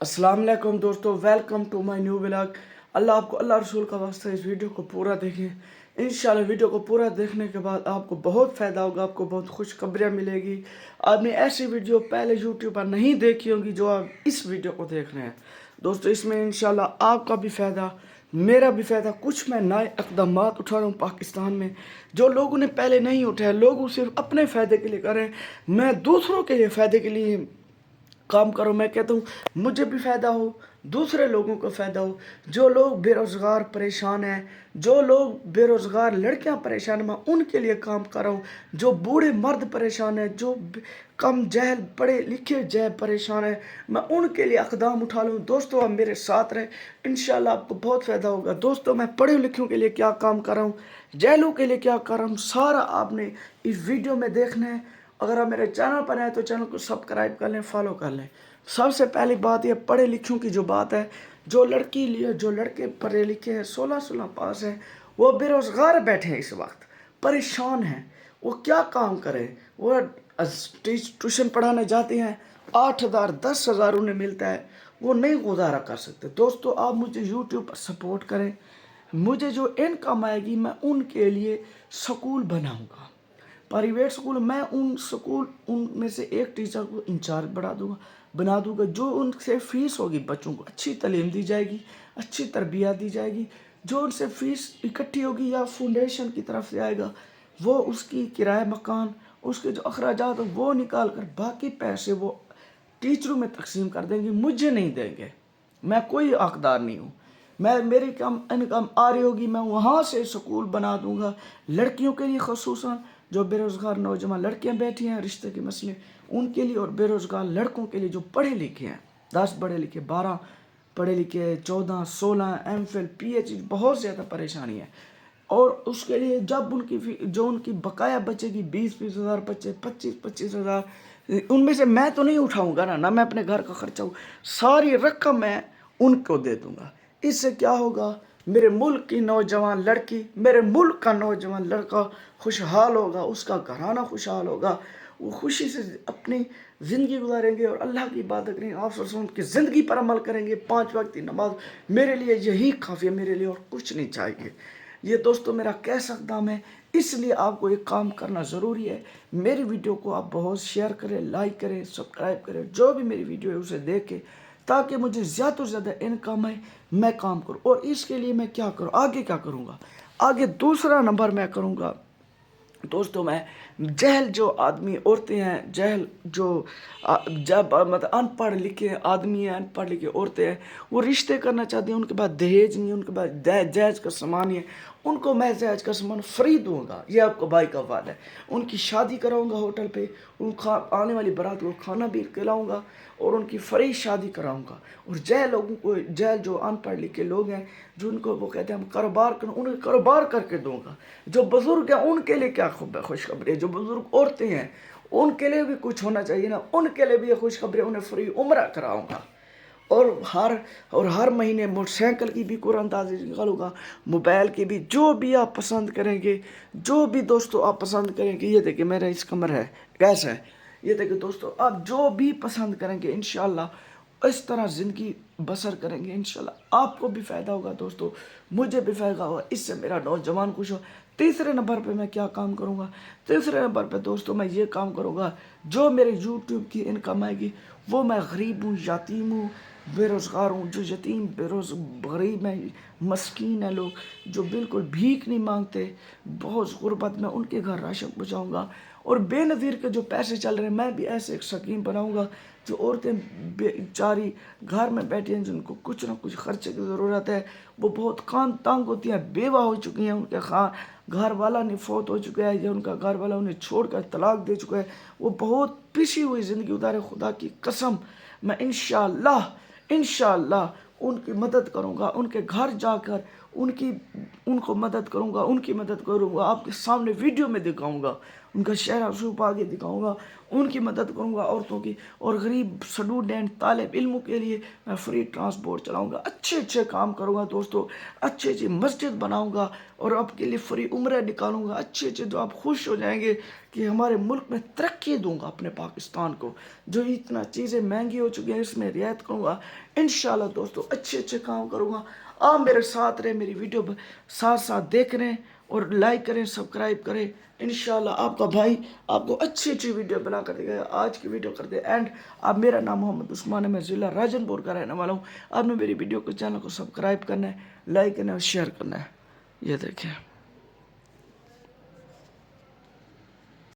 अस्सलाम वालेकुम दोस्तों, welcome to my new vlog. अल्लाह आपको अल्लाह रसूल का वास्ता इस वीडियो को पूरा देखें। इंशाल्लाह वीडियो को पूरा देखने के बाद आपको बहुत फ़ायदा होगा, आपको बहुत खुशखबरियाँ मिलेगी। आपने ऐसी वीडियो पहले यूट्यूब पर नहीं देखी होगी जो आप इस वीडियो को देख रहे हैं। दोस्तों इसमें इंशाल्लाह आपका भी फ़ायदा, मेरा भी फ़ायदा। कुछ मैं नए इक़दाम उठा रहा हूँ पाकिस्तान में जो लोगों ने पहले नहीं उठाए। लोग सिर्फ अपने फ़ायदे के लिए कर रहे हैं, मैं दूसरों के लिए फ़ायदे के लिए काम करो। मैं कहता हूँ मुझे भी फ़ायदा हो, दूसरे लोगों को फ़ायदा हो। जो लोग बेरोज़गार परेशान हैं, जो लोग बेरोज़गार लड़कियां परेशान हैं, मैं उनके लिए काम कर रहा हूँ। जो बूढ़े मर्द परेशान हैं, जो कम जहल पढ़े लिखे जहल परेशान हैं, मैं उनके लिए इक़दाम उठा लूँ। दोस्तों आप मेरे साथ रहे, इंशाल्लाह आपको बहुत फ़ायदा होगा। दोस्तों मैं पढ़े लिखों के लिए क्या काम कर रहा हूँ, जहलों के लिए क्या कर रहा हूँ, सारा आपने इस वीडियो में देखना है। अगर आप मेरे चैनल पर आए तो चैनल को सब्सक्राइब कर लें, फॉलो कर लें। सबसे पहली बात ये पढ़े लिखों की जो बात है, जो लड़की लिए जो लड़के पढ़े लिखे हैं, 16 पास हैं, वो बेरोज़गार बैठे हैं, इस वक्त परेशान हैं। वो क्या काम करें? वो ट्यूशन पढ़ाने जाते हैं, 8,000 10,000 उन्हें मिलता है, वो नहीं गुजारा कर सकते। दोस्तों आप मुझे यूट्यूब पर सपोर्ट करें, मुझे जो इनकम आएगी मैं उनके लिए स्कूल बनाऊंगा, प्राइवेट स्कूल। मैं उनमें से एक टीचर को इंचार्ज बना दूंगा। जो उनसे फ़ीस होगी, बच्चों को अच्छी तालीम दी जाएगी, अच्छी तरबियत दी जाएगी। जो उनसे फ़ीस इकट्ठी होगी या फाउंडेशन की तरफ से आएगा, वो उसकी किराया मकान, उसके जो अखराजात हैं वो निकाल कर बाकी पैसे वो टीचरों में तकसीम कर देंगे, मुझे नहीं देंगे। मैं कोई हकदार नहीं हूँ। मेरी कम इनकम आ रही होगी, मैं वहाँ से स्कूल बना दूंगा लड़कियों के लिए, ख़ुसूसन जो बेरोज़गार नौजवान लड़कियां बैठी हैं रिश्ते के मसले उनके लिए, और बेरोज़गार लड़कों के लिए जो पढ़े लिखे हैं, 10 पढ़े लिखे, 12 पढ़े लिखे, 14 16 MPhil PhD, बहुत ज़्यादा परेशानी है। और उसके लिए जब जो उनकी बकाया बचेगी, 20-20 हज़ार बचे, 25-25 हज़ार, उनमें से मैं तो नहीं उठाऊंगा ना मैं अपने घर का खर्चा, सारी रकम मैं उनको दे दूंगा। इससे क्या होगा, मेरे मुल्क की नौजवान लड़की, मेरे मुल्क का नौजवान लड़का खुशहाल होगा, उसका घराना खुशहाल होगा, वो खुशी से अपनी ज़िंदगी गुजारेंगे और अल्लाह की इबादत करेंगे, आप की ज़िंदगी पर अमल करेंगे। 5 वक्त की नमाज मेरे लिए यही काफ़ी है, मेरे लिए और कुछ नहीं चाहिए। ये दोस्तों मेरा कैसा इक़दाम है, इसलिए आपको एक काम करना ज़रूरी है। मेरी वीडियो को आप बहुत शेयर करें, लाइक करें, सब्सक्राइब करें, जो भी मेरी वीडियो है उसे देखें, ताकि मुझे ज़्यादा से ज़्यादा इनकम है, मैं काम करूँ। और इसके लिए मैं क्या करूँ, आगे क्या करूँगा, आगे दूसरा नंबर मैं करूँगा। दोस्तों मैं जहल जो आदमी औरतें हैं, जहल जो जब मतलब अनपढ़ लिखे आदमी हैं, अनपढ़ लिखे औरतें हैं, वो रिश्ते करना चाहती हैं, उनके पास दहेज नहीं है, उनके पास दहेज का सामान नहीं है, उनको मैं दहेज का सामान फ्री दूंगा, ये आपको भाई का वादा है। उनकी शादी कराऊंगा होटल पे, आने वाली बारात को खाना भी खिलाऊंगा और उनकी फ्री शादी कराऊंगा। और जय लोगों को, जय जो अनपढ़ लिखे लोग हैं, जिनको वो कहते हैं हम कारोबार करें, उन्हें कारोबार करके दूंगा। जो बुजुर्ग हैं उनके लिए क्या खुशखबरी है, जो बुजुर्ग औरतें हैं उनके लिए भी कुछ होना चाहिए ना, उनके लिए भी ये खुशखबरी, उन्हें फ्री उम्रा कराऊंगा। और हर महीने मोटरसाइकिल की भी कुरानदाजी निकालूंगा, मोबाइल की भी, जो भी आप पसंद करेंगे, जो भी दोस्तों आप पसंद करेंगे। ये देखिए मेरा इस कमर है, गैस है, ये देखिए दोस्तों, आप जो भी पसंद करेंगे इंशाल्लाह इस तरह ज़िंदगी बसर करेंगे, इंशाल्लाह आपको भी फ़ायदा होगा दोस्तों, मुझे भी फ़ायदा होगा, इससे मेरा नौजवान खुश हो। तीसरे नंबर पे मैं क्या काम करूँगा, तीसरे नंबर पे दोस्तों मैं ये काम करूँगा, जो मेरे यूट्यूब की इनकम आएगी वो मैं गरीब हूँ, यतीम हूँ, बेरोज़गार हूँ, जो यतीम गरीब हैं, मस्कीन हैं लोग, जो बिल्कुल भीख नहीं मांगते, बहुत गुर्बत में, उनके घर राशन पहुँचाऊँगा। और बेनज़ीर के जो पैसे चल रहे हैं, मैं भी ऐसे एक स्कीम बनाऊँगा, जो औरतें बेचारी घर में बैठी हैं, जिनको कुछ ना कुछ खर्चे की ज़रूरत है, वो बहुत तंग होती हैं, बेवा हो चुकी हैं, उनके घर वाला नहीं फौत हो चुका है, या उनका घर वाला उन्हें छोड़कर तलाक दे चुका है, वो बहुत पिसी हुई ज़िंदगी गुजारे। खुदा की कसम मैं इंशाअल्लाह उनकी मदद करूँगा, उनके घर जाकर उनको मदद करूँगा, आपके सामने वीडियो में दिखाऊँगा, ان کا چہرہ چھپا آگے دکھاؤں گا، ان کی مدد کروں گا عورتوں کی، اور غریب اسٹوڈنٹ طالب علموں کے لیے میں فری ٹرانسپورٹ چلاؤں گا، اچھے اچھے کام کروں گا دوستو، اچھی اچھی مسجد بناؤں گا، اور آپ کے لیے فری عمرہ نکالوں گا اچھے اچھے، تو آپ خوش ہو جائیں گے کہ ہمارے ملک میں ترقی دوں گا اپنے پاکستان کو، جو اتنا چیزیں مہنگی ہو چکی ہیں اس میں رعایت کروں گا انشاءاللہ دوستو، اچھے اچھے کام کروں گا۔ آپ میرے ساتھ رہیں، میری ویڈیو ساتھ ساتھ دیکھ رہے ہیں، اور لائک کریں، سبسکرائب کریں، انشاءاللہ آپ کا بھائی آپ کو اچھی اچھی ویڈیو بنا کر دے گا۔ آج کی ویڈیو کر دے اینڈ۔ اب میرا نام محمد عثمان ہے، میں ضلع راجن پور کا رہنے والا ہوں۔ آپ نے میری ویڈیو کو چینل کو سبسکرائب کرنا ہے، لائک کرنا ہے اور شیئر کرنا ہے۔ یہ دیکھیں۔